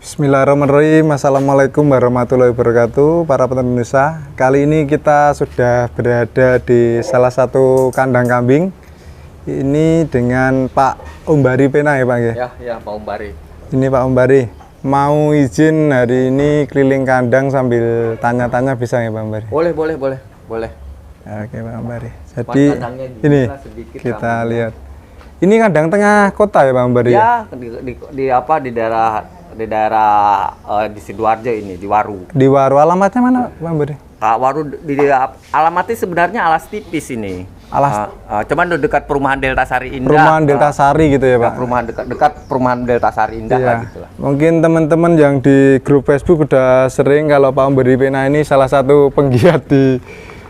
Bismillahirrahmanirrahim. Assalamualaikum warahmatullahi wabarakatuh, para penonton Indonesia. Kali ini kita sudah berada di salah satu kandang kambing. Ini dengan Pak Umbari Pena ya Pak ya? Ya Pak Umbari. Ini Pak Umbari. Mau izin hari ini keliling kandang sambil tanya-tanya bisa ya Pak Umbari? Boleh. Oke Pak Umbari. Jadi ini kita kambing. lihat. Ini kandang tengah kota ya Pak Umbari? Ya, di daerah di Sidoarjo ini, di Waru. Di Waru, alamatnya mana Pak Umbari? Waru alamatnya sebenarnya Alas Tipis ini. Cuman dekat perumahan Delta Sari Indah. Perumahan Delta Sari gitu ya Pak? Perumahan dekat perumahan Delta Sari Indah iya. lah gitu lah. Mungkin teman-teman yang di grup Facebook udah sering kalau Pak Umbari Pena ini salah satu penggiat di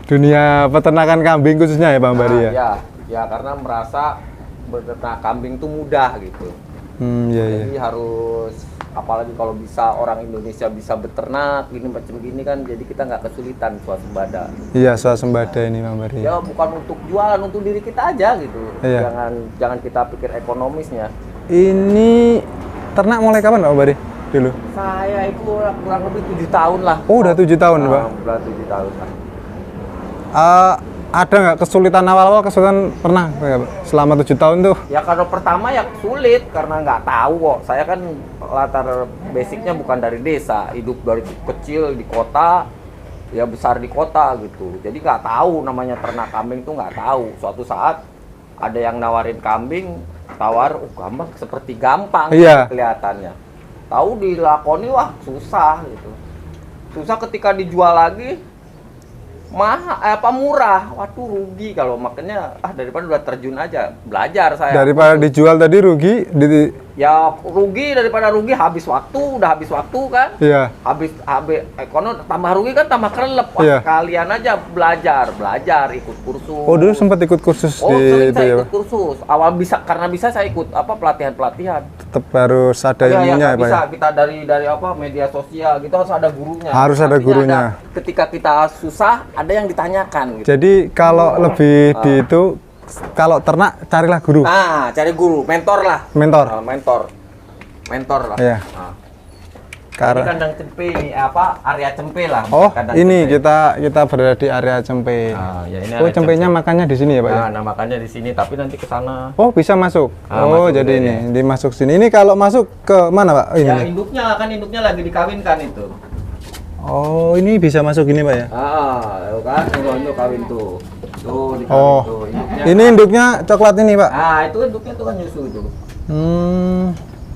dunia peternakan kambing khususnya ya Pak Umbari ya? Ya karena merasa beternak kambing itu mudah gitu. Iya. Jadi harus, apalagi kalau bisa orang Indonesia bisa beternak gini macam gini kan, jadi kita nggak kesulitan swasembada. Iya, swasembada ini Pak Umbari. Ya bukan untuk jualan, untuk diri kita aja gitu. Iya. Jangan kita pikir ekonomisnya. Ini ternak mulai kapan Pak Umbari dulu? Saya itu kurang lebih 7 tahun lah. Oh, udah 7 tahun Pak? Udah 7 tahun lah. Ada nggak kesulitan awal-awal, kesulitan pernah Pak, selama 7 tahun tuh? Ya kalau pertama ya sulit karena nggak tahu kok. Saya kan latar basicnya bukan dari desa, hidup dari kecil di kota, ya besar di kota gitu. Jadi nggak tahu namanya ternak kambing tuh nggak tahu. Suatu saat ada yang nawarin kambing, gampang seperti gampang iya. Kelihatannya. Tahu dilakoni wah susah gitu. Susah ketika dijual lagi. Murah, waduh rugi kalau makanya daripada udah terjun aja belajar saya. Daripada dijual tadi rugi, ya rugi daripada rugi habis waktu kan? Iya. Habis ekonomi tambah rugi kan tambah kelelep. Wah, iya. Kalian aja belajar ikut kursus. Oh dulu sempat ikut kursus sering itu saya ya ikut kursus. Awal karena bisa saya ikut pelatihan. Tetap harus ada ininya ya Pak bisa. ya? Kita dari media sosial gitu harus ada gurunya. Harus ada gurunya. Ketika kita susah ada yang ditanyakan gitu. Jadi kalau lebih di itu, kalau ternak carilah guru. Cari guru, mentor lah. Mentor lah. Iya. Ini kandang cempe ini area cempe lah. Oh, ini cempe. kita berada di area cempe. Ya ini oh, cempenya makannya di sini ya Pak ya? Nah, makannya di sini, tapi nanti ke sana. Oh, bisa masuk. Masuk jadi ini. dimasuk sini. Ini kalau masuk ke mana Pak? Ini. Ya induknya lagi dikawinkan itu. Oh, ini bisa masuk gini Pak ya? Kan induk kawin tuh. Tuh dikawin tuh induknya. Ini induknya coklat ini Pak? Itu induknya tuh kan nyusu itu.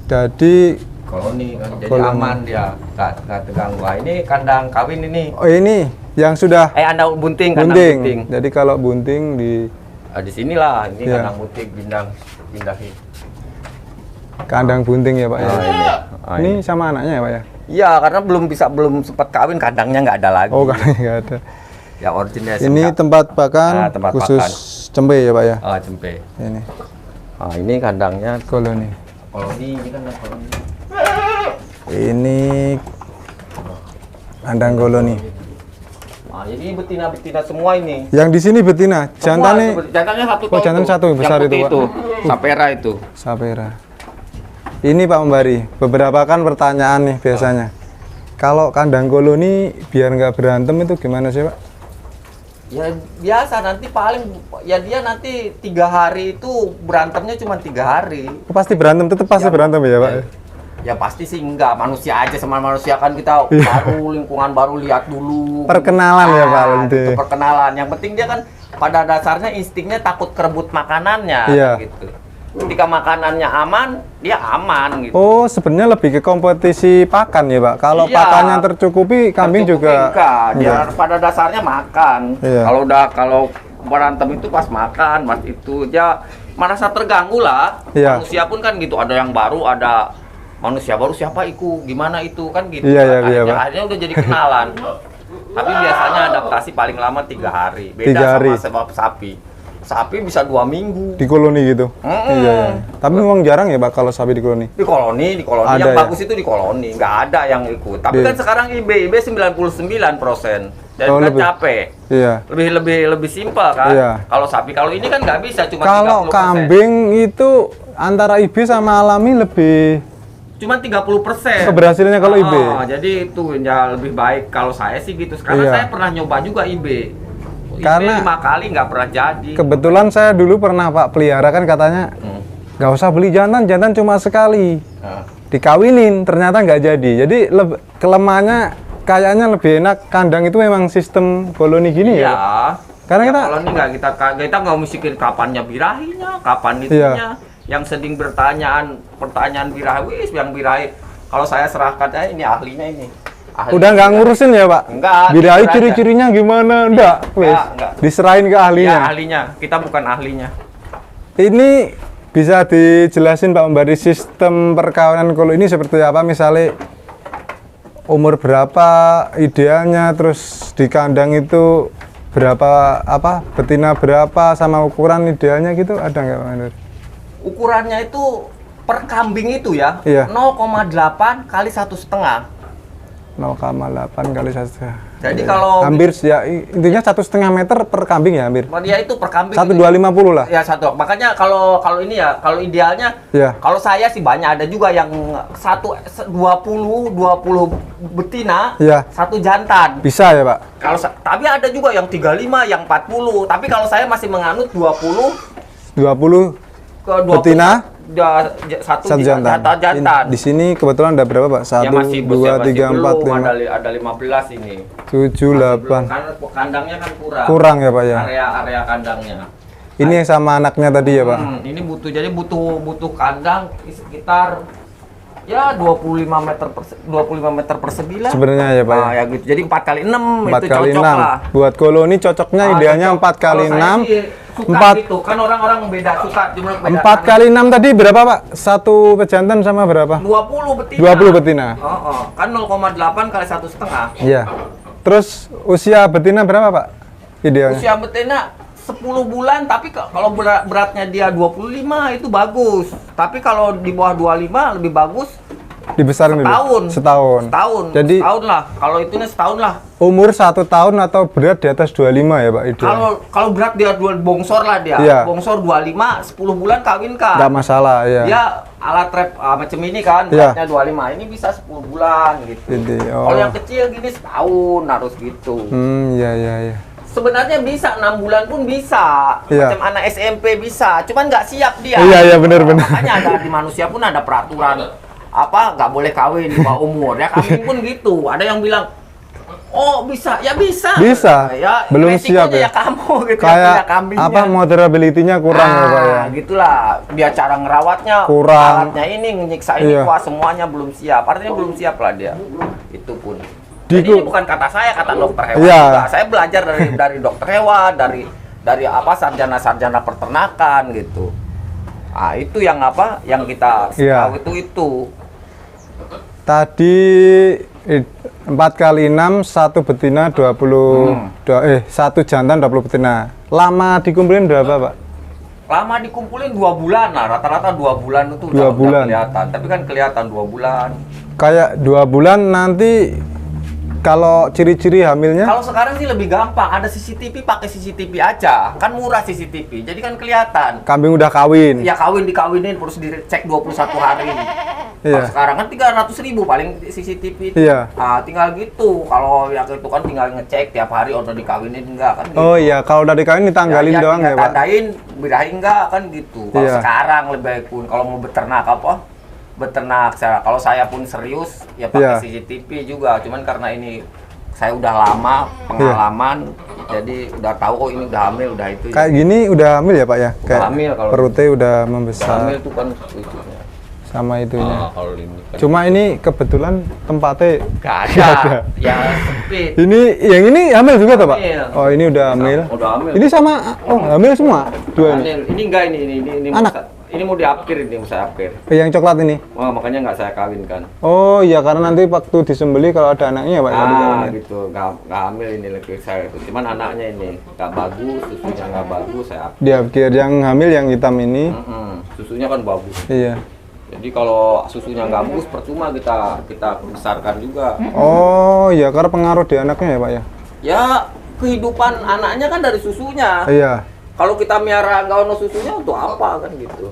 Jadi koloni kan, jadi aman dia, nggak terganggu. Ini kandang kawin ini. Oh ini yang sudah. Anda bunting. Jadi kalau bunting di sinilah, ini kandang bunting pindahin. Kandang bunting ya Pak ya. Ini sama anaknya ya Pak ya? Iya, karena belum sempat kawin, kandangnya nggak ada lagi. Oh, kandangnya nggak ada. Ya original. Ini tempat pakan khusus cempe ya Pak ya? Cempe. Ini. Ini kandangnya koloni. Ini kandang koloni. Ini kandang koloni. Jadi betina-betina semua ini. Yang di sini betina, jantannya satu. Oh, jantan satu besar itu Pak. Sapera itu. Sapera. Ini Pak Umbari, beberapa kan pertanyaan nih biasanya. Kalau kandang koloni biar nggak berantem itu gimana sih Pak? Ya biasa, nanti dia nanti 3 hari itu berantemnya cuma 3 hari. Pasti berantem, pasti berantem ya Pak? Ya pasti sih enggak, manusia aja sama manusia kan kita lingkungan baru lihat dulu. Perkenalan ya Pak? Itu perkenalan, yang penting dia kan pada dasarnya instingnya takut kerebut makanannya gitu. Ketika makanannya aman, dia aman gitu. Oh, sebenarnya lebih ke kompetisi pakan ya Pak? Kalau pakannya tercukupi, kambing juga? Ya pada dasarnya makan. Kalau berantem itu pas makan, pas itu ya merasa terganggu lah. Manusia pun kan gitu, ada yang baru, ada manusia baru siapa itu, gimana itu kan gitu. Akhirnya udah jadi kenalan. Tapi biasanya adaptasi paling lama 3 hari. Beda sama sebab sapi. sapi bisa 2 minggu. Di koloni gitu. Iya. Tapi memang jarang ya Pak kalau sapi di koloni. Di koloni Ada yang ya? bagus itu di koloni, nggak ada yang ikut. Tapi kan sekarang IB 99%. Dan Oh, kan lebih. capek. Iya. Lebih simpel kan. Iya. Kalau sapi, kalau ini kan nggak bisa cuma Kalau 30%. kambing itu antara IB sama alami lebih Cuma 30%. keberhasilannya kalau IB. Jadi itu ya lebih baik kalau saya sih gitu. Karena Iya. saya pernah nyoba juga IB. Karena 5 kali nggak pernah jadi. Kebetulan saya dulu pernah Pak pelihara kan katanya nggak usah beli jantan cuma sekali. Dikawinin ternyata nggak jadi. Jadi kelemahannya kayaknya lebih enak kandang itu memang sistem koloni gini Iya. ya. Karena kita kalau ini kita nggak mikirin kapannya birahinya, kapan itunya. Yang sering pertanyaan birahi, yang birahi. Kalau saya serahkan aja ini ahlinya ini. udah nggak ngurusin ya Pak. Enggak. Birahi jujur aja. ciri-cirinya gimana? Enggak, wes. enggak. Diserahin ke ahlinya. Iya, ahlinya. Kita bukan ahlinya. Ini bisa dijelasin Pak Mbari sistem perkawinan kalau ini seperti apa? Misalnya umur berapa idealnya, terus di kandang itu berapa betina berapa sama ukuran idealnya gitu ada nggak Pak Nur? Ukurannya itu per kambing itu ya, Iya. 0,8 kali 1,5. 0,8 kali 1,5. Jadi kalau hampir ya intinya 1,5 meter per kambing ya hampir. dia itu per kambing 1,250 lah. Ya satu. Makanya kalau ini ya, kalau idealnya, Iya. kalau saya sih banyak ada juga yang 20 betina, Iya. 1 jantan. Bisa ya Pak? Tapi ada juga yang 35, yang 40. Tapi kalau saya masih menganut 20 ke 20 betina, satu jantan. jantan. Di sini kebetulan ada berapa Pak? 1, Ya masih 2, 3, 4, belum, 5, ada 15 ini. 7, 8. Karena kandangnya kan kurang. Kurang ya Pak ya? Area kandangnya. Ini yang sama anaknya tadi ya Pak? Ini butuh kandang sekitar ya 25 meter persegi lah. Sebenarnya ya Pak ya? Ya gitu. Jadi 4 kali 6 4 itu kali cocok 6. lah. Buat koloni cocoknya idealnya 4 kali 6. Suka 4 gitu. Kan orang-orang beda suka cuma beda. 4 kali 6 tadi berapa Pak? Satu pejantan sama berapa? 20 betina. 20 betina. Kan 0,8 kali 1,5. Iya. Terus usia betina berapa Pak? Idealnya? Usia betina 10 bulan, tapi kalau beratnya dia 25 itu bagus. Tapi kalau di bawah 25 lebih bagus Dibesarin dulu? Setahun. Jadi setahun lah. Kalau itunya setahun lah. umur 1 tahun atau berat di atas 25 ya Pak idealnya? Kalau berat dia bongsor lah dia. Iya. Bongsor 25, 10 bulan kawinkan. Nggak masalah ya. Dia alat trap macam ini kan, Iya. beratnya 25. Ini bisa 10 bulan gitu. Gitu, oh. Kalau yang kecil gini setahun harus gitu. Iya. Sebenarnya bisa 6 bulan pun bisa. Iya. Macam anak SMP bisa, cuman nggak siap dia. Iya, benar. Makanya ada di manusia pun ada peraturan nggak boleh kawin di bawah umur. Ya kambing pun gitu. Ada yang bilang, oh bisa, ya bisa. Bisa. Ya, Belum siap ya. Kamu gitu Kayak ya, kambingnya. moderability-nya kurang ya Pak ya? Gitulah. Dia cara ngerawatnya Kurang. alatnya ini nyiksa ini Iya. wah semuanya belum siap. Artinya belum siap lah dia. Itu pun. Di Jadi ini bukan kata saya, kata dokter hewan Iya. juga. Saya belajar dari dokter hewan, dari sarjana peternakan gitu. Itu yang kita Iya. tahu itu. Tadi 4 kali 6 1 betina 1 jantan 20 betina. Lama dikumpulin berapa Pak? Lama dikumpulin 2 bulan lah, rata-rata 2 bulan itu 2 udah bulan. kelihatan. Tapi kan kelihatan 2 bulan. Kayak 2 bulan nanti kalau ciri-ciri hamilnya? Kalau sekarang sih lebih gampang, ada CCTV, pakai CCTV aja. Kan murah CCTV, jadi kan kelihatan. Kambing udah kawin. Ya dikawinin, terus dicek 21 hari. Iya. Kalau sekarang kan 300.000 paling CCTV itu. Iya. Tinggal gitu. Kalau yang itu kan tinggal ngecek tiap hari udah dikawinin enggak kan gitu. Oh iya, kalau udah dikawin ditanggalin doang ya Pak? Tandain, birahi enggak kan gitu. Kalau Iya. sekarang lebih baik pun kalau mau beternak kalau saya pun serius ya pakai Iya. CCTV juga, cuman karena ini saya udah lama pengalaman, jadi udah tahu ini udah hamil, udah itu. Kayak gini udah hamil ya Pak ya? Kayak hamil kalau perutnya udah Udah membesar hamil tuh kan itunya. sama itunya. Kalau ini kan Cuma ini kebetulan tempatnya nggak nggak ada. Ya sempit. yang ini hamil juga tuh Pak? Hamil. Oh ini udah hamil. Udah hamil. Ini sama, hamil semua dua ini. Hamil. Ini enggak ini Anak? ini mau diapkir, ini mau saya apkir. Yang coklat ini? Wah, makanya nggak saya kawinkan. Oh iya, karena nanti waktu disembeli kalau ada anaknya ya Pak? Gitu, nggak hamil ini lagi saya itu. Cuman anaknya ini nggak bagus, susunya nggak bagus, saya apkir. Diapkir, yang hamil yang hitam ini? Susunya kan bagus. Iya. Jadi kalau susunya nggak bagus, percuma kita besarkan juga. Oh iya, karena pengaruh di anaknya ya Pak ya? Ya, kehidupan anaknya kan dari susunya. Iya. Kalau kita miara nggak ono susunya untuk apa kan gitu.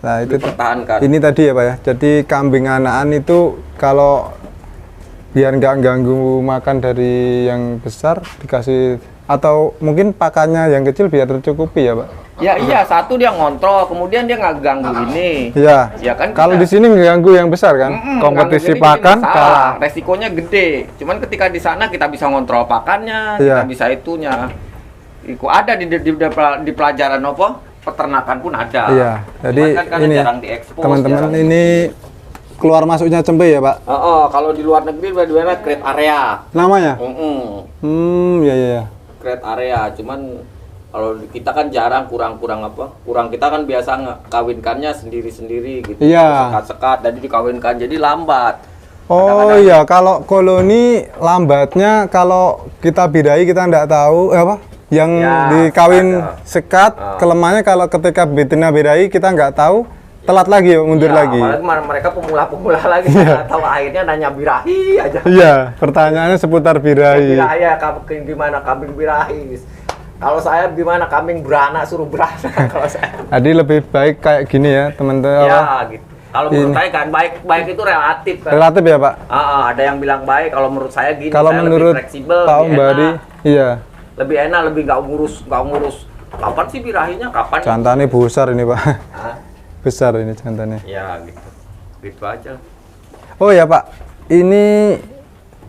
Nah itu dipertahankan. Ini tadi ya Pak ya. Jadi kambing anakan itu kalau biar nggak ganggu makan dari yang besar dikasih, atau mungkin pakannya yang kecil biar tercukupi ya Pak? Ya iya, satu dia ngontrol, kemudian dia nggak ganggu ini. Iya. Ya kan. Kalau di sini ganggu yang besar kan, kompetisi pakan kalah. Resikonya gede. Cuman ketika di sana kita bisa ngontrol pakannya, iya. kita bisa itunya. Itu ada di pelajaran apa? Peternakan pun ada. Iya. Jadi kan ini jarang diekspos. Teman-teman ini keluar masuknya cempe ya Pak? Kalau di luar negeri bagaimana create area. Namanya? Iya iya. Create area. Cuman kalau kita kan jarang, kurang apa? Kurang, kita kan biasa kawinkannya sendiri-sendiri gitu. Iya. Sekat-sekat, jadi dikawinkan, jadi lambat. Oh iya, kalau koloni lambatnya kalau kita bidai kita nggak tahu apa yang Ya, dikawin sekat, kelemahannya kalau ketika betina bidai kita nggak tahu, telat lagi ya, mundur lagi. Apalagi mereka pemula-pemula lagi, nggak tahu, akhirnya nanya birahi aja. Iya, pertanyaannya seputar birahi. Birahi ya, gimana kambing birahi? Kalau saya gimana kambing beranak, suruh beranak kalau saya. Jadi lebih baik kayak gini ya teman-teman. Ya gitu. Kalau menurut saya kan baik itu relatif kan. Relatif ya Pak? Ada yang bilang baik, kalau menurut saya gini. Kalau saya menurut lebih fleksibel, Pak Umbari, iya. Lebih enak, lebih nggak ngurus. Kapan sih birahinya? Kapan? Jantannya besar ini Pak. Besar ini jantannya. Ya gitu. Gitu aja. Oh ya Pak, ini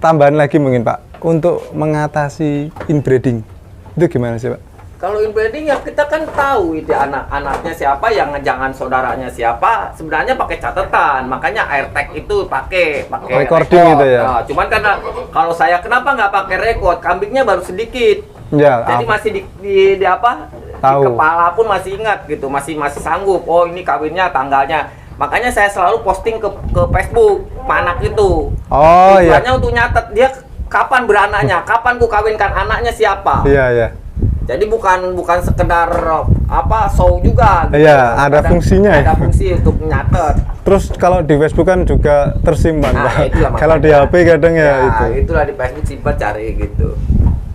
tambahan lagi mungkin Pak untuk mengatasi inbreeding. Itu gimana sih Pak? Kalau inbreeding ya kita kan tahu itu anak-anaknya siapa, yang jangan saudaranya siapa. Sebenarnya pakai catatan, makanya AirTag itu pakai recording record. itu ya. Nah, cuman karena kalau saya kenapa nggak pakai record? Kambingnya baru sedikit. Ya. Jadi masih di apa? Tahu. Di kepala pun masih ingat gitu, masih sanggup. Oh ini kawinnya tanggalnya. Makanya saya selalu posting ke Facebook anak itu. Oh iya. Tujuannya untuk nyatet dia kapan beranaknya, kapan ku kawinkan anaknya siapa. Iya iya. Jadi bukan sekedar apa show juga gitu. Iya, ada fungsinya ya. Ada fungsi untuk nyatet. Terus kalau di Facebook kan juga tersimpan Pak. Kalau di HP kadang ya itu. Itulah di Facebook simpan cari gitu.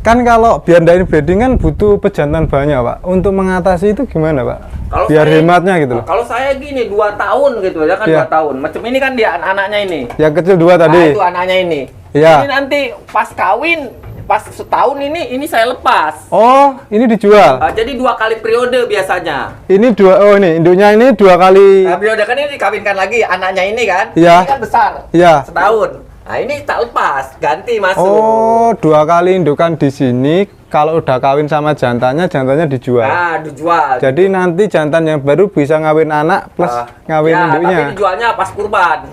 Kan kalau biar ndak inbreeding kan butuh pejantan banyak Pak. Untuk mengatasi itu gimana Pak? Kalau biar saya, hematnya gitu loh. Kalau saya gini 2 tahun gitu ya kan, 2 tahun. Macam ini kan dia anaknya ini. Yang kecil 2 tadi. Itu anaknya ini. Iya. Ini nanti pas kawin, pas setahun ini saya lepas. Oh, ini dijual. Jadi 2 kali periode biasanya. Ini ini induknya ini 2 kali. Periode kan ini dikawinkan lagi anaknya ini kan. Iya. Ini kan besar. Iya. Setahun. Nah ini tak lepas, ganti masuk. Oh, 2 kali indukan di sini. Kalau udah kawin sama jantannya dijual. Nah, dijual. Jadi nanti jantan yang baru bisa ngawin anak plus ngawin induknya. Tapi dijualnya pas kurban.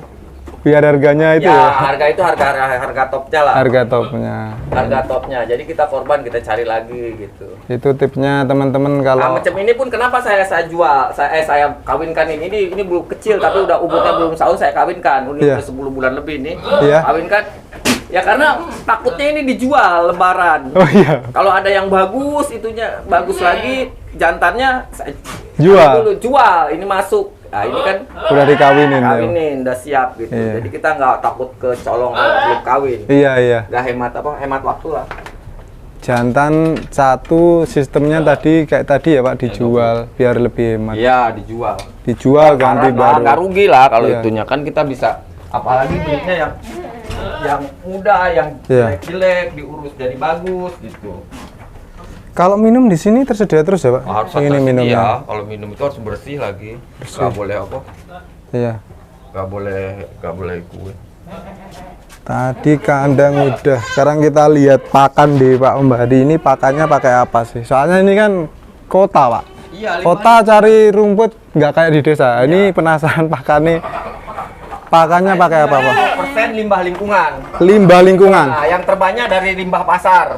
Biar harganya itu ya. Harga itu harga topnya lah. Harga topnya. Harga topnya. Jadi kita korban, kita cari lagi gitu. Itu tipsnya teman-teman kalau. Macam ini pun kenapa saya jual, saya kawinkan ini belum kecil tapi udah umurnya belum tahun saya kawinkan. Udah 10 bulan lebih ini. Kawinkan. Ya karena takutnya ini dijual lebaran. Oh iya. Kalau ada yang bagus, itunya bagus lagi, jantannya saya jual. Ini masuk. Nah ini kan udah dikawinin. Udah siap gitu. Iya. Jadi kita nggak takut kecolong belum kawin. Iya. Nggak hemat waktu lah. Jantan satu sistemnya tadi kayak tadi ya Pak, dijual biar lebih hemat. Iya, dijual. Dijual ganti baru. Nggak rugi lah kalau itunya kan kita bisa, apalagi belinya yang muda, yang jelek-jelek diurus jadi bagus gitu. Kalau minum di sini tersedia terus ya Pak? Harus ini minumnya. Iya, kalau minum itu harus bersih lagi. Nggak boleh apa? Iya. Nggak boleh kue. Tadi kandang udah. Sekarang kita lihat pakan di Pak Umbari ini, pakannya pakai apa sih? Soalnya ini kan kota Pak. Iya. Kota cari rumput nggak kayak di desa. Ini penasaran pakannya pakai apa Pak? % limbah lingkungan. Limbah lingkungan. Nah, yang terbanyak dari limbah pasar.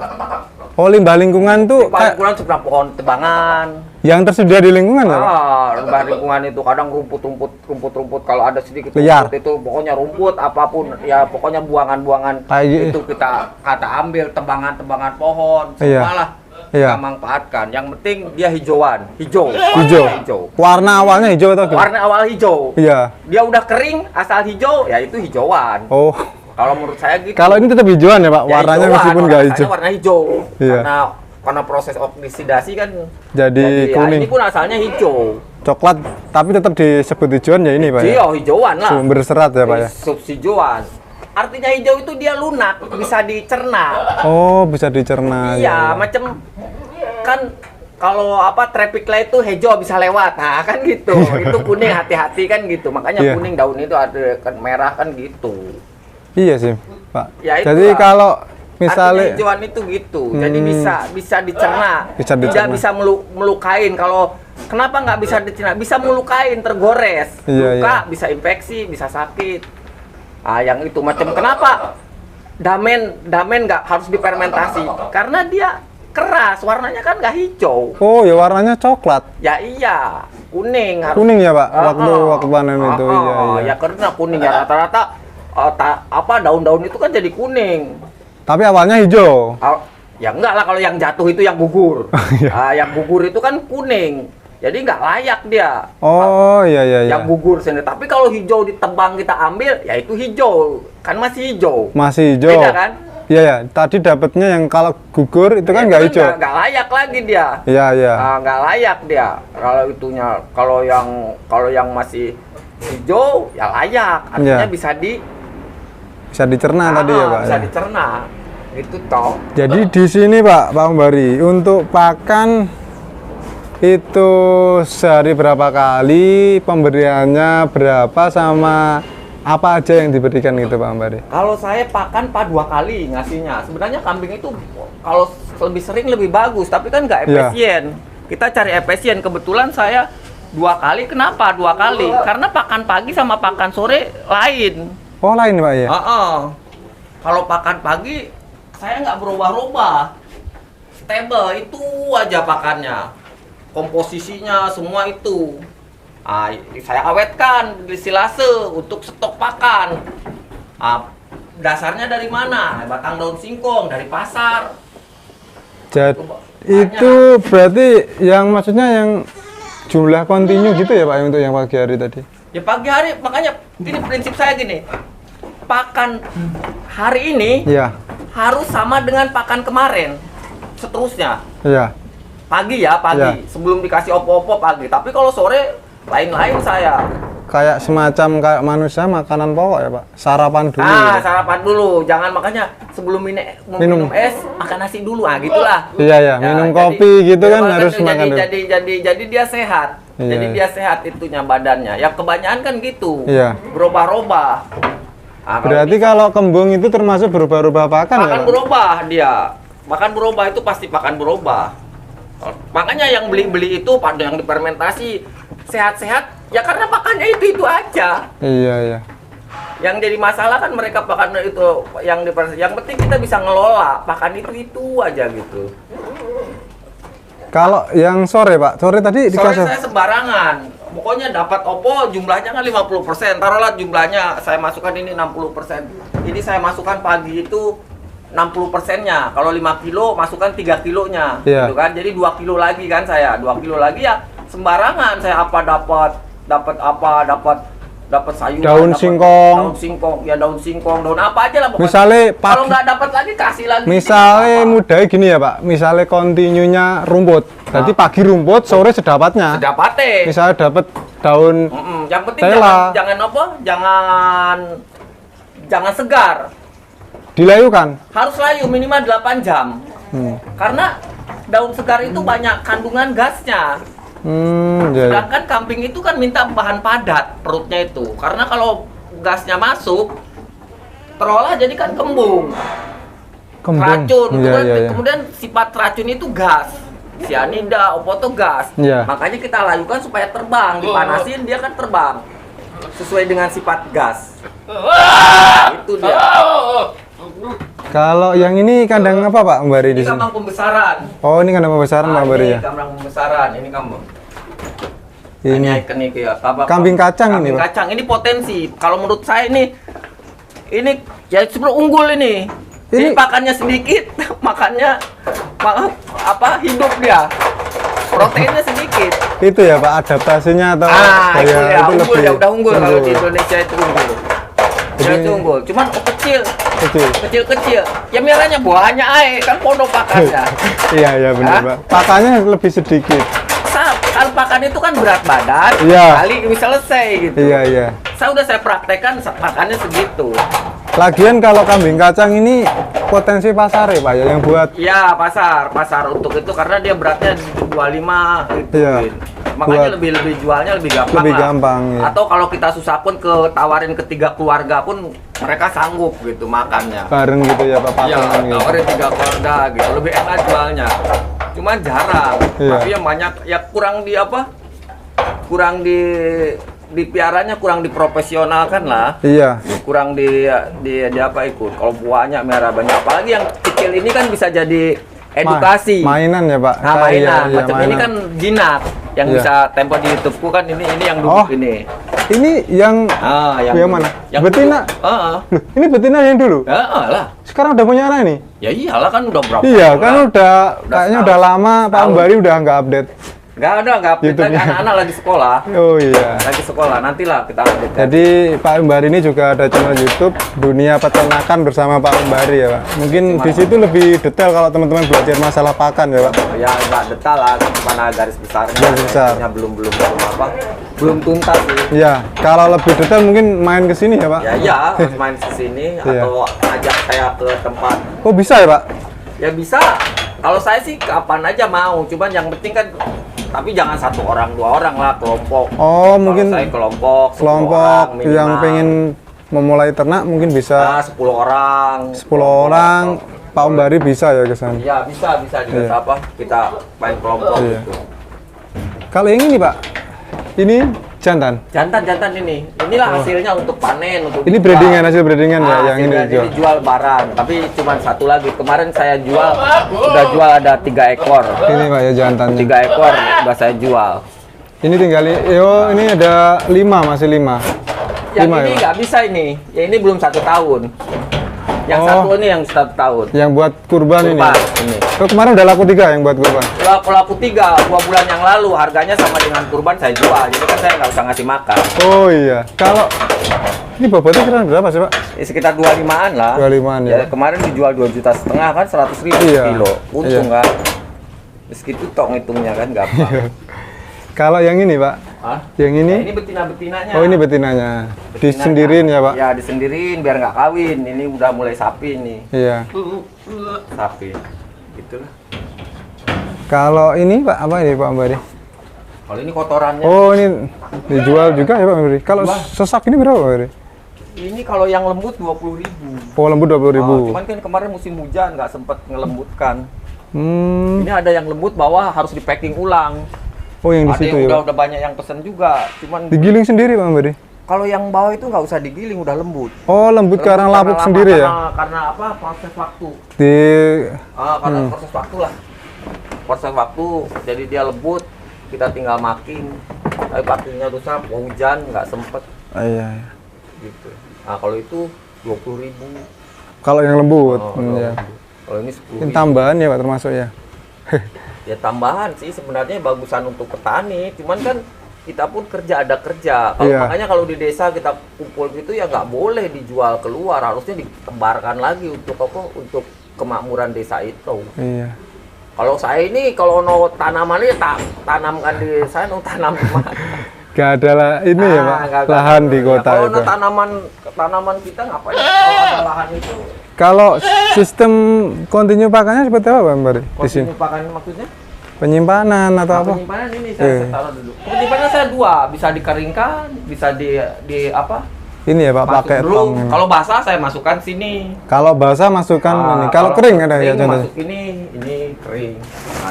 Oh, limbah lingkungan tuh limbah lingkungan seperti pohon tebangan. Yang tersedia di lingkungan ya, Pak? Limbah lingkungan itu kadang rumput kalau ada sedikit Liar. rumput itu pokoknya rumput apapun ya pokoknya buangan-buangan Kayak itu kita ambil tebangan-tebangan pohon Iya. semualah Iya. kita manfaatkan. Yang penting dia hijau. Hijau. Warna awalnya hijau atau gimana? Warna awal hijau. Iya. Dia udah kering asal hijau ya itu hijauan. Oh. Kalau menurut saya gitu. Kalau ini tetap hijauan ya, Pak? Ya, Warnanya hijauan, meskipun nggak hijau. warna hijau. Iya. Karena proses oksidasi kan Jadi ya, kuning. ini pun asalnya hijau. Coklat, tapi tetap disebut hijauan ya ini, Pak ya? Iya, hijauan lah. Sumber serat ya, Pak ya? Subhijauan. Artinya hijau itu dia lunak, bisa dicerna. Oh, bisa dicerna. Iya, macam kan kalau traffic light itu hijau bisa lewat. Nah, kan gitu. Itu kuning hati-hati kan gitu. Makanya Iya. kuning daun itu ada kan merah kan gitu. Iya sih, Pak. Ya, Jadi itulah. kalau Artinya misalnya hijauan itu gitu. Jadi bisa dicerna. Bisa Tidak dicerna. bisa melukain. Kalau kenapa nggak bisa dicerna? Bisa melukain, tergores. Iya, Luka, iya. bisa infeksi, bisa sakit. Yang itu macam kenapa? Damen nggak harus difermentasi karena dia keras, warnanya kan nggak hijau. oh ya warnanya coklat. Ya iya, kuning harus. Kuning ya, Pak? Waktu panen itu. Iya, iya. Ya karena kuning ya rata-rata daun-daun itu kan jadi kuning. Tapi awalnya hijau. Ya enggak lah kalau yang jatuh itu yang gugur. Iya. Yang gugur itu kan kuning. Jadi nggak layak dia. Oh, iya iya iya. Yang gugur sendiri. Tapi kalau hijau ditebang kita ambil, ya itu hijau. Kan masih hijau. Masih hijau. Beda kan? Iya ya. Tadi dapatnya yang kalau gugur itu kan Ya, nggak itu hijau. Nggak layak lagi dia. Iya iya. Nggak layak dia. Kalau itunya, kalau yang masih hijau, ya layak. Artinya Iya. Bisa dicerna tadi ya, Pak. Bisa ya? dicerna. Itu toh. Jadi di sini Pak Umbari untuk pakan itu sehari berapa kali, pemberiannya berapa, sama apa aja yang diberikan gitu Pak Umbari? Kalau saya pakan 2 kali ngasihnya. Sebenarnya kambing itu kalau lebih sering lebih bagus, tapi kan nggak Iya. efisien. Kita cari efisien. Kebetulan saya 2 kali. Kenapa 2 kali? Karena pakan pagi sama pakan sore lain. Oh lain Pak ya? Kalau pakan pagi saya nggak berubah-ubah, stable itu aja pakannya, komposisinya semua itu. Saya awetkan di silase untuk stok pakan. Dasarnya dari mana? Batang daun singkong dari pasar. Jadi Banyak. itu berarti yang maksudnya yang jumlah kontinu gitu ya Pak untuk yang pagi hari tadi? Ya pagi hari, makanya ini prinsip saya gini. Pakan hari ini Iya. harus sama dengan pakan kemarin. Seterusnya. Iya. Pagi ya, pagi. Iya. Sebelum dikasih opo-opo pagi. Tapi kalau sore lain-lain saya. Kayak semacam kayak manusia makanan pokok ya Pak? Sarapan dulu. Sarapan dulu. Jangan makanya sebelum minum es makan nasi dulu. Gitulah. Iya ya, minum kopi gitu kan makanya harus makan dulu. Jadi dia sehat. Iya. Jadi dia sehat itunya badannya. Yang kebanyakan kan gitu. Iya. Berubah-ubah. Berarti kalau kembung itu termasuk berubah-ubah pakan ya makan Pak? berubah dia. Makan berubah itu pasti pakan berubah. Makanya yang beli-beli itu pada yang difermentasi sehat-sehat ya karena pakannya itu aja. Iya iya. Yang jadi masalah kan mereka pakan itu yang penting kita bisa ngelola pakan itu aja gitu. Kalau yang sore Pak, sore tadi Sore dikasih saya sembarangan. Pokoknya dapat opo jumlahnya kan 50%. Taruhlah jumlahnya saya masukkan ini 60%. Jadi saya masukkan pagi itu 60%-nya. Kalau 5 kilo masukkan 3 kilonya. Iya. Gitu kan. Jadi 2 kilo lagi kan saya. 2 kilo lagi ya sembarangan saya dapat sayuran, Daun singkong. daun singkong, daun apa aja lah pokoknya. Misalnya Kalau nggak dapat lagi kasih lagi. Misalnya Apa. mudahnya gini ya Pak, misalnya kontinunya rumput. Jadi pagi rumput, sore sedapatnya. Sedapate. Misalnya dapat daun Yang penting tela. jangan segar. dilayukan. Harus layu minimal 8 jam. Karena daun segar itu banyak kandungan gasnya. Iya. Sedangkan kambing itu kan minta bahan padat perutnya itu. Karena kalau gasnya masuk terolah jadi kan kembung. Kembung. Racun. Iya, Kemudian, iya, iya. kemudian sifat racun itu gas. Cyanida, opoto gas. Iya. Makanya kita layukan supaya terbang, dipanasin dia kan terbang. Sesuai dengan sifat gas. Itu dia. Kalau yang ini kandang apa Pak Mbari Ini di sini? kambang pembesaran. Oh, ini kandang pembesaran Pak Mbari Ini ya. kambang pembesaran, ini kambang. Ini Ini ikonik ya. kambing kacang ini, Kambing Pak. kacang ini potensi. Kalau menurut saya ini ya sebenarnya unggul ini. Jadi Ini- pakannya sedikit, makannya hidup dia. Proteinnya sedikit. itu ya Pak adaptasinya atau Itu ya itu unggul lebih ya, udah unggul kalau di unggul. Indonesia itu unggul. Jadi- Dia itu unggul. Cuman kecil, Kecil. kecil. Ya merahnya buahnya kan pondok pakannya. Iya benar Hah? Pak. Pakannya lebih sedikit. Kalau pakan itu kan berat badan, Iya. kali bisa selesai gitu. Iya. Saya praktekkan pakannya segitu. Lagian kalau kambing kacang ini potensi pasar ya Pak ya yang buat Iya, pasar untuk itu karena dia beratnya 25 gitu. Iya. Win. Makanya Buat- lebih jualnya lebih gampang lebih lah. gampang, iya. Atau kalau kita susah pun tawarin ketiga keluarga pun mereka sanggup gitu makannya. bareng gitu ya Pak Iya, patungan gitu. tawarin tiga keluarga gitu, lebih enak jualnya. Cuman jarang. Iya. Tapi yang banyak ya kurang dipiaranya kurang diprofesionalkan lah. Iya. Kurang di apa ikut. Kalau buahnya merah banyak, apalagi yang kecil ini kan bisa jadi edukasi. Mainan ya Pak. Nah, Ah, mainan iya, macam ini mainan. kan jinak yang Iya. bisa tempo di YouTubeku kan ini yang Oh. duduk ini. Ini yang Yang mana? Yang Betina? duduk. Heeh. Loh, ini betina yang dulu. Lah. Sekarang udah punya anak ini? Ya iyalah kan udah berapa Iya, tahun kan lah. udah kayaknya setahun. udah lama Pak Setahun. Mbari udah nggak update. Nggak update lagi, YouTube-nya. anak-anak lagi sekolah. Oh iya. Lagi sekolah, nantilah kita update. Jadi Pak Mbari ini juga ada channel YouTube Dunia Peternakan bersama Pak Mbari ya Pak. Mungkin di situ lebih detail kalau teman-teman belajar masalah pakan ya Pak. Ya nggak detail lah, mana garis besarnya. Garis besar. Intinya belum tuntas sih. Iya, kalau lebih detail mungkin main ke sini ya Pak. Ya harus main ke sini Iya. atau ajak saya ke tempat. Oh bisa ya Pak? Ya bisa. Kalau saya sih kapan aja mau, cuman yang penting kan tapi jangan 1 orang 2 orang lah, kelompok. Oh Kalau mungkin saya kelompok 10 kelompok orang minimal. yang pengen memulai ternak mungkin bisa 10 orang. 10 orang. Pak Mbari bisa ya ke sana. Iya, bisa di Iya. kita main kelompok Iya. gitu. Kalau yang ini Pak, ini jantan. Jantan ini. Inilah hasilnya untuk panen, untuk Ini dijual. breedingan, hasil breedingan ya yang ini hasilnya dijual. jual barang, tapi cuma 1 lagi. Kemarin saya udah jual ada 3 ekor. Ini Pak ya jantannya. 3 ekor udah saya jual. Ini tinggal ini ada 5 masih 5. Yang 5 ini ya. Pak? nggak bisa ini. Ya ini belum 1 tahun. Yang Oh. satu ini yang 1 tahun. Yang buat kurban ini. Kurban, ini. Oh, kemarin udah laku 3 yang buat kurban. Kalau aku 3 bulan yang lalu harganya sama dengan kurban saya jual. Jadi kan saya nggak usah ngasih makan. Oh iya. Kalau ini bobotnya kira berapa sih Pak? Sekitar 25-an lah. 25-an ya. Kemarin dijual 2,5 juta kan 100.000 Iya. kilo. Untung Iya. kan. Meski tok ngitungnya kan gampang. Kalau yang ini Pak, Hah? yang Nah, ini? ini betina-betinanya. Oh ini betinanya. Betinanya. Disendirin ya Pak? Ya disendiriin biar nggak kawin. Ini udah mulai sapi nih. Iya. Sapi. Gitulah. Kalau ini Pak apa ini Pak Mbari? Kalau ini kotorannya. Oh ini dijual juga ya Pak Mbari? Kalau Wah. sesak ini berapa Pak Mbari? Ini kalau yang lembut 20.000. Oh lembut 20.000. Cuman kan kemarin musim hujan nggak sempet ngelembutkan. Hmm. Ini ada yang lembut bawah harus di packing ulang. Oh yang di Ada situ yang ya Pak? udah banyak yang pesen juga. Cuman Digiling sendiri Pak Mbari? kalau yang bawah itu nggak usah digiling, udah lembut. Oh lembut karena lapuk lama, sendiri ya? Karena apa? Proses waktu. Di Karena proses waktu lah. Proses waktu, jadi dia lembut. Kita tinggal makin. Tapi packingnya rusak, hujan nggak sempet iya. gitu. Nah kalau itu 20.000. Kalau yang lembut, ya. Kalau ini Ini 10.000. tambahan ya Pak termasuk ya? Ya tambahan sih sebenarnya bagusan untuk petani, cuman kan kita pun ada kerja. Kalau Iya. makanya kalau di desa kita kumpul gitu ya nggak boleh dijual keluar, harusnya ditebarkan lagi untuk apa? Untuk kemakmuran desa itu. Iya. Kalau saya ini kalau no tanaman ini tanamkan di saya no tanam di mana? Gak ada lah ini ya Pak, nggak ada. lahan di kota Kalau itu. no tanaman kita ngapain? Kalau ada lahan itu Kalau sistem kontinu pakannya seperti apa Pak Mbari? Di sini? kontinu pakan maksudnya? Penyimpanan atau apa? Penyimpanan ini saya taruh dulu. Penyimpanan saya 2, bisa dikeringkan, bisa di apa? Ini ya Pak, Masuk pakai dulu. tong. ini. Kalau basah saya masukkan sini. Kalau basah masukkan ini. Kalau kering ada ya kering contohnya. masuk ini kering.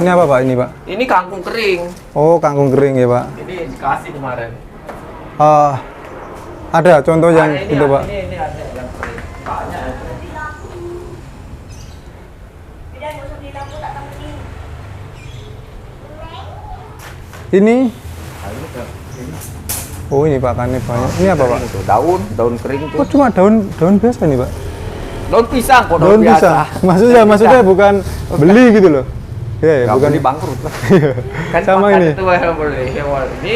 Ini apa Pak ini Pak? Ini kangkung kering. Oh kangkung kering ya Pak. Ini dikasih kemarin. Ada contoh yang Nah, itu Pak. Ini ada yang kering. Banyak yang kering. Ini, Nah, ini oh ini Pak kannya banyak. Ini apa Pak? Itu daun kering tuh. Oh cuma daun biasa nih Pak? Daun pisang kok, Daun biasa. pisang. Maksudnya bukan beli gitu loh. Iya, ya, Nggak bukan beli bangkrut lah. Kan Sama makan ini. itu baru boleh.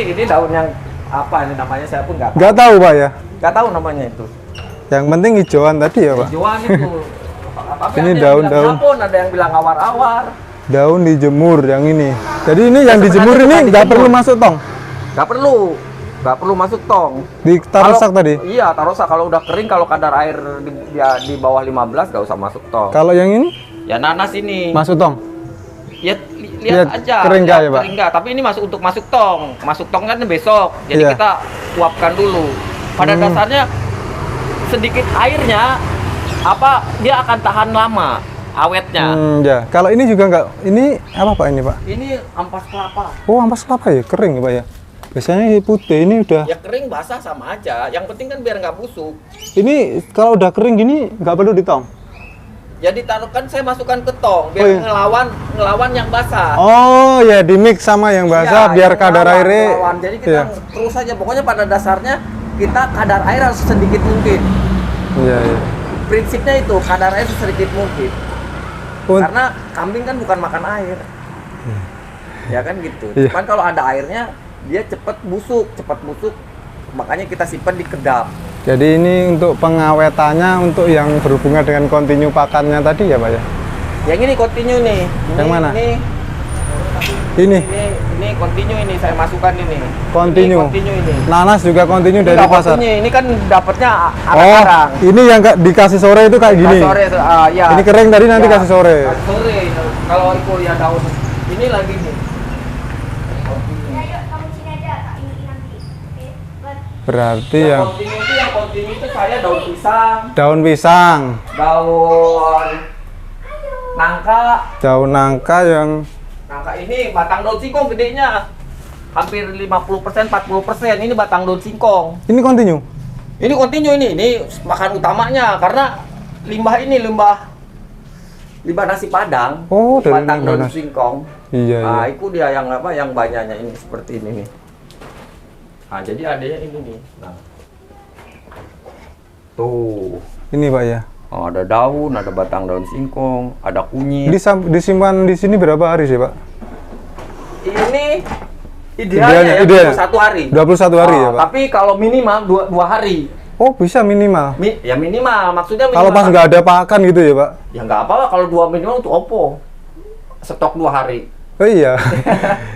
Ini daun yang apa ini namanya saya pun nggak tahu. Nggak tahu Pak ya. Nggak tahu namanya itu. Yang penting hijauan tadi ya Pak. Hijauan itu. Tapi Ini ada yang daun-daun. bilang Japon, ada yang bilang awar-awar. Daun dijemur yang ini. Jadi ini yang sebenarnya dijemur ini bukan nggak dijemur. perlu masuk tong. Nggak perlu masuk tong. Ditaruh Kalau- sak tadi. Iya, taruh sak. Kalau udah kering, kalau kadar air di bawah 15 nggak usah masuk tong. Kalau yang ini Ya nanas ini. masuk tong. Lihat Lihat aja. kering nggak ya, Pak? Kering nggak. Tapi ini untuk masuk tong. Masuk tong kan besok. Jadi Iya. kita uapkan dulu. Pada dasarnya sedikit airnya dia akan tahan lama awetnya. Ya. Kalau ini juga nggak. Ini apa Pak ini Pak? Ini ampas kelapa. Oh ampas kelapa ya, kering ya Pak ya. Biasanya putih, ini udah. Ya kering basah sama aja. Yang penting kan biar nggak busuk. Ini kalau udah kering gini nggak perlu ditong. Ya ditaruhkan saya masukkan ke tong biar Oh, iya. ngelawan yang basah. Oh ya, di mix sama yang basah Iya, biar yang kadar ngelawan, airnya. ngelawan. Jadi kita Iya. terus aja. Pokoknya pada dasarnya kita kadar air harus sedikit mungkin. Iya, iya. Prinsipnya itu kadar air sedikit mungkin. Un- Karena kambing kan bukan makan air. Ya kan gitu. Iya. Cuman kalau ada airnya dia cepat busuk. Makanya kita simpan di kedap. Jadi ini untuk pengawetannya, untuk yang berhubungan dengan kontinu pakannya tadi ya Pak ya? Yang ini continue nih. Yang mana? Ini Ini continue ini saya masukkan ini. Continue. Ini continue ini. nanas juga kontinu Ini dari nggak pasar. continue, ini kan dapatnya Oh, arang-arang. ini yang dikasih sore itu kayak gini. Sore ya. Ini kering tadi nanti Ya, kasih sore. kasih sore. Kalau itu ya daun ini lagi nih. Ayo kamu sini aja, tak ini nanti. Oke, buat Berarti Yang yang continue itu saya daun pisang, daun pisang, daun nangka. daun nangka yang Nangka ini batang daun singkong gedenya. Hampir 50%, 40%. Ini batang daun singkong. ini kontinu. Ini continue ini makan utamanya karena limbah nasi padang. Oh, dari batang limbah daun nasi. singkong. Iya, Nah, iya. itu dia yang yang banyaknya ini seperti ini nih. Nah, jadi adanya ini nih. Nah. Tuh. Ini Pak ya. Oh, ada daun, ada batang daun singkong, ada kunyit. Disimpan di sini berapa hari sih Pak? Ini Idealnya, idealnya, idealnya. 21 hari. 21 hari ya Pak? Tapi kalau minimal 2 hari. Oh bisa minimal. Ya minimal, maksudnya minimal. Kalau pas nggak ada pakan gitu ya Pak? Ya nggak apa-apa kalau 2 minimal untuk opo. Stok 2 hari. Oh iya.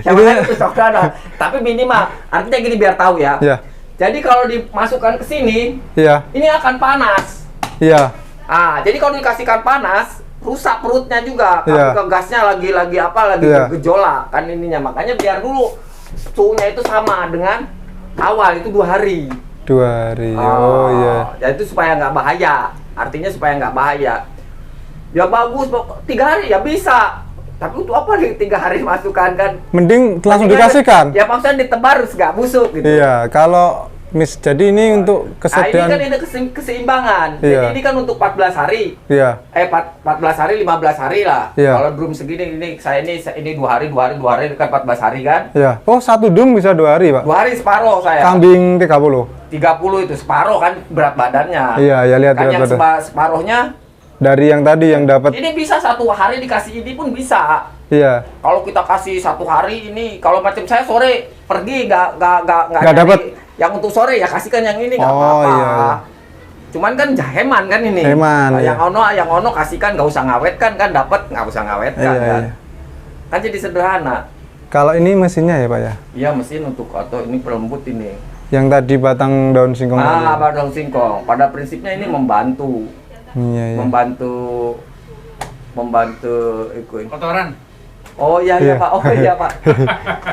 Yang mana itu stok ada. Tapi minimal, artinya gini biar tahu ya. Iya, Jadi kalau dimasukkan ke sini, iya, ini akan panas. iya. Jadi kalau dikasihkan panas, rusak perutnya juga. Iya. Karena gasnya lagi Iya. bergejolak kan ininya. Makanya biar dulu suhunya itu sama dengan awal itu 2 hari. 2 hari. Oh iya. Ya itu supaya nggak bahaya. Artinya supaya nggak bahaya. Ya bagus, 3 hari ya bisa. Tapi untuk apa nih 3 hari masukkan kan? Mending langsung Mendingan- dikasihkan. Ya maksudnya ditebar harus nggak busuk gitu. Iya, kalau jadi ini untuk Nah, ini kesediaan. kan ini keseimbangan. Iya. Jadi ini kan untuk 14 hari. Iya. 14 hari, 15 hari lah. Iya. Kalau belum segini ini ini 2 hari kan 14 hari kan. Iya. Oh, satu dum bisa 2 hari, Pak. 2 hari separuh saya. Kambing 30. 30 itu separuh kan berat badannya. Iya, ya lihat Kan yang berat badan. separuhnya Dari yang tadi yang dapat. ini bisa 1 hari dikasih ini pun bisa. Iya. Kalau kita kasih 1 hari ini, kalau macam saya sore pergi nggak Nggak nyari dapet. yang untuk sore ya kasihkan yang ini nggak Oh, apa-apa. iya, iya. Cuman kan heman kan ini. Heman, Nah, iya. yang ono kasihkan nggak usah ngawetkan kan dapat nggak usah ngawetkan Iya, kan. iya. Kan jadi sederhana. Kalau ini mesinnya ya, Pak ya. Iya mesin untuk atau ini pelembut ini. Yang tadi batang daun singkong tadi. Badang singkong. Pada prinsipnya ini membantu, Iya, iya. membantu ikut. Kotoran. Oh iya Iya. Pak. Oh iya Pak.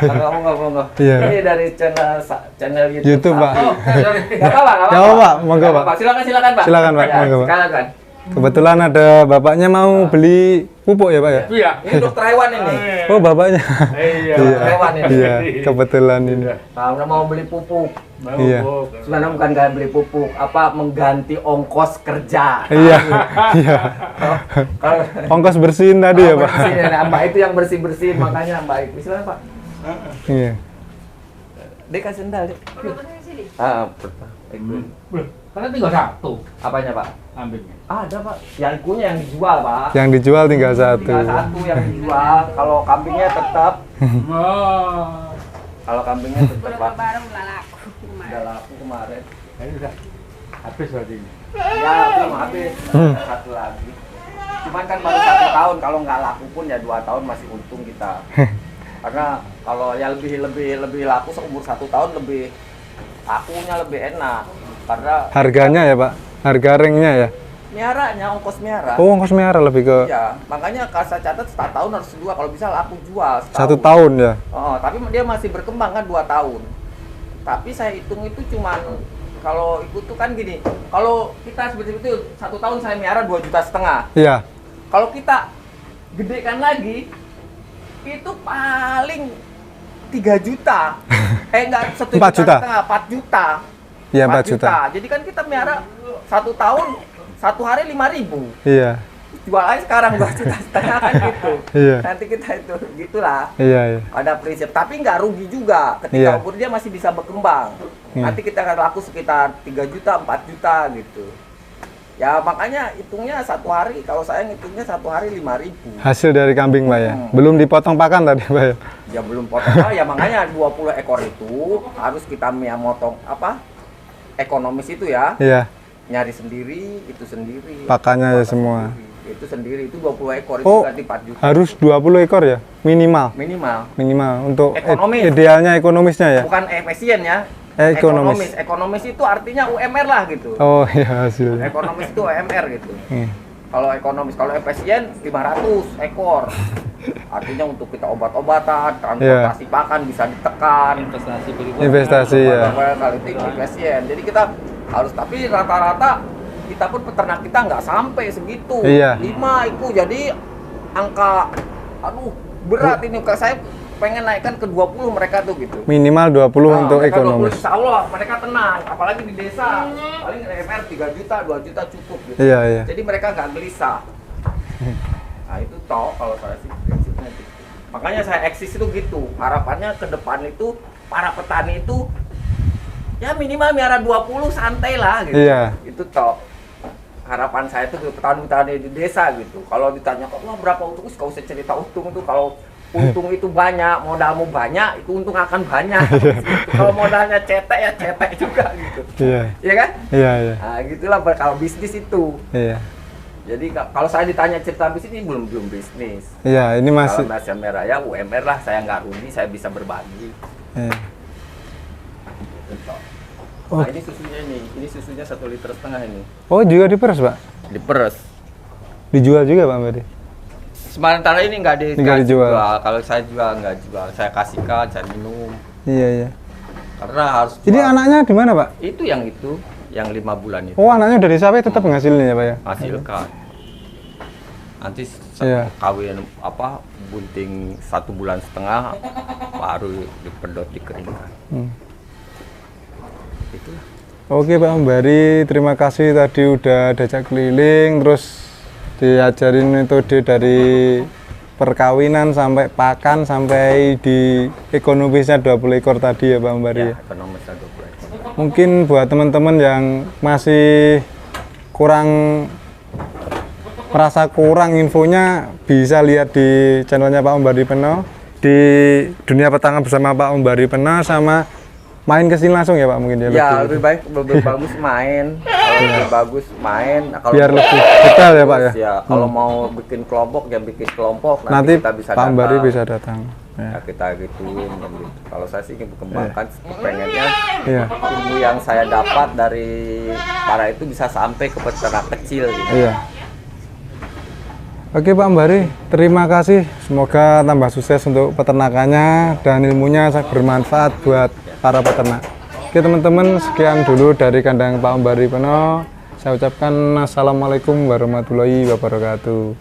Monggo. Iya. Ini dari channel YouTube. YouTube, Pak. Oh, sorry. Nggak apa-apa, nggak Nggak apa-apa, monggo, Pak. Silakan Pak. Silakan, Pak. Ya, Monggo, Pak. silakan. Kebetulan ada bapaknya mau beli pupuk ya, Pak ya? Iya. Ini dokter hewan ini. Oh, bapaknya. Iya. Dokter hewan ini. Iya, kebetulan ini. Nah, mau beli pupuk. Iya. Sebenarnya bukan kayak beli pupuk, mengganti ongkos kerja. Iya. Iya. Kalau Ongkos bersihin tadi ya, Pak. Nah, Mbak itu yang bersih-bersihin, makanya Mbak itu. Silakan Pak. Iya. Dek kasih sendal, Dek. Berapa di sini? Karena tinggal satu Apanya, Pak? kambingnya. Ada, Pak. Yang ikunya yang dijual, Pak. Yang dijual tinggal satu. Tinggal satu yang dijual. Kalau kambingnya tetap, Oh, kalau kambingnya tetap, Berapa Pak. barang udah laku Udah kemarin. laku kemarin. ini udah habis berarti ini. Ya, belum habis. Satu lagi. Cuman kan baru 1 tahun. Kalau nggak laku pun ya 2 tahun masih untung kita. Karena kalau ya lebih laku seumur 1 tahun lebih lakunya lebih enak. Karena Harganya ya Pak? Harga ringnya ya? miaranya, ongkos miara. Oh, ongkos miara lebih ke Iya, makanya kalau saya catat 1 tahun harus 2, kalau bisa laku jual 1 tahun ya? Oh, tapi dia masih berkembang kan 2 tahun. Tapi saya hitung itu cuman kalau ikut tuh kan gini, kalau kita seperti itu 1 tahun saya miara 2,5 juta. Iya. Kalau kita gedekan lagi itu paling 3 juta. Enggak 1,5 juta, 4 juta. Iya, 4 juta. Jadi kan kita miara 1 tahun 1 hari 5.000. Iya. Jual aja sekarang 2,5 juta kan gitu. Iya. Nanti kita itu gitulah. Iya, iya. Ada prinsip, tapi nggak rugi juga ketika Iya. umur dia masih bisa berkembang. Iya. Nanti kita akan laku sekitar 3 juta, 4 juta gitu. Ya makanya hitungnya 1 hari, kalau saya ngitungnya 1 hari 5.000. Hasil dari kambing Pak ya? Belum dipotong pakan tadi Pak ya? Ya belum potong, ya makanya 20 ekor itu harus kita motong apa? Ekonomis itu ya. Iya. Nyari sendiri, itu sendiri. Pakannya ya Potong semua. sendiri. Itu sendiri, itu 20 ekor, itu Oh, berarti 4 juta. harus 20 ekor ya? Minimal. Minimal. Minimal untuk Ekonomis. idealnya ekonomisnya ya? Bukan efisien ya. Ekonomis. Ekonomis itu artinya UMR lah gitu. Oh iya hasilnya. Ekonomis itu UMR gitu. Iya. Kalau ekonomis, kalau efisien 500 ekor. Artinya untuk kita obat-obatan, transportasi pakan bisa ditekan. Investasi berikutnya. Investasi ya. Kali itu efisien. Jadi kita harus, tapi rata-rata kita pun peternak kita nggak sampai segitu. Iya. 5 itu jadi angka, aduh berat ini. Saya pengen naikkan ke 20 mereka tuh gitu. Minimal 20 untuk mereka 20, ekonomis. insya Allah mereka tenang, apalagi di desa paling MR 3 juta, 2 juta cukup gitu. Iya, iya. Jadi mereka nggak gelisah. Nah itu toh kalau saya sih prinsipnya gitu. Makanya saya eksis itu gitu. Harapannya ke depan itu para petani itu ya minimal miara 20 santai lah gitu. Iya. Itu toh harapan saya tuh ke petani-petani di desa gitu. Kalau ditanya kok wah berapa untung, kau usah cerita untung tuh. Kalau untung itu banyak, modalmu banyak, itu untung akan banyak. Kalau modalnya cetek ya cetek juga gitu. Iya. Iya kan? Iya, iya. Nah, gitulah kalau bisnis itu. Iya. Jadi kalau saya ditanya cerita bisnis ini belum bisnis. Iya, ini masih Kalau nasi merah ya UMR lah, saya nggak rugi, saya bisa berbagi. iya. Gitu. Oh. Nah, ini susunya ini susunya 1,5 liter ini. Oh, juga diperes, Pak? Diperes. Dijual juga, Pak Mbadi? Sementara ini nggak Nggak dijual. Kalau saya jual nggak jual, saya kasihkan, saya minum. Iya, iya. Karena harus jual. Ini anaknya di mana, Pak? Itu, yang 5 bulan itu. Oh, anaknya dari sapi tetap ngasilin ya, Pak ya? Hasilkan. Nanti Iya. kawin apa bunting 1,5 bulan baru dipedot dikeringkan. Itulah. Oke Pak Mbari, terima kasih tadi udah diajak keliling, terus diajarin metode dari perkawinan sampai pakan sampai di ekonomisnya 20 ekor tadi ya Pak Mbari. Ya, ekonomis 20 ekor. Mungkin buat teman-teman yang masih merasa kurang infonya, bisa lihat di channelnya Pak Mbari Peno, di Dunia Peternak bersama Pak Mbari Peno, sama main ke sini langsung ya Pak mungkin ya? Ya, lebih bagus main. Kalau lebih bagus main. Nah, kalau Biar lebih detail ya Pak ya? Ya, kalau mau bikin kelompok ya bikin kelompok. Nanti kita bisa Pak Mbari datang. bisa datang. Ya, Ya. kita gituin kan gitu. Kalau saya sih ingin kembangkan pengennya Iya. ilmu yang saya dapat dari para itu bisa sampai ke peternak kecil gitu. Iya. Oke Pak Mbari, terima kasih. Semoga tambah sukses untuk peternakannya dan ilmunya sangat bermanfaat buat para peternak. Oke teman-teman, sekian dulu dari kandang Pak Mbari Peno. Saya ucapkan assalamualaikum warahmatullahi wabarakatuh.